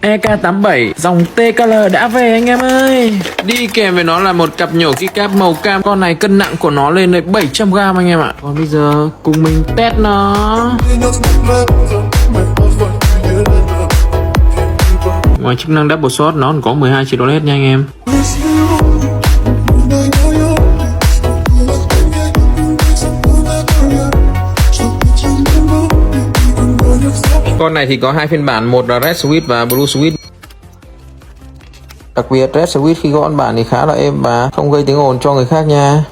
EK87 dòng TKL đã về anh em ơi. Đi kèm với nó là một cặp nhổ keycap màu cam. Con này cân nặng của nó lên đến 700g anh em ạ. Còn bây giờ cùng mình test nó. Ngoài chức năng double shot nó còn có 12 triệu LED nha anh em. Con này thì có hai phiên bản, một là Red Switch và Blue Switch. Đặc biệt Red Switch khi gõ bản thì khá là êm và không gây tiếng ồn cho người khác nha.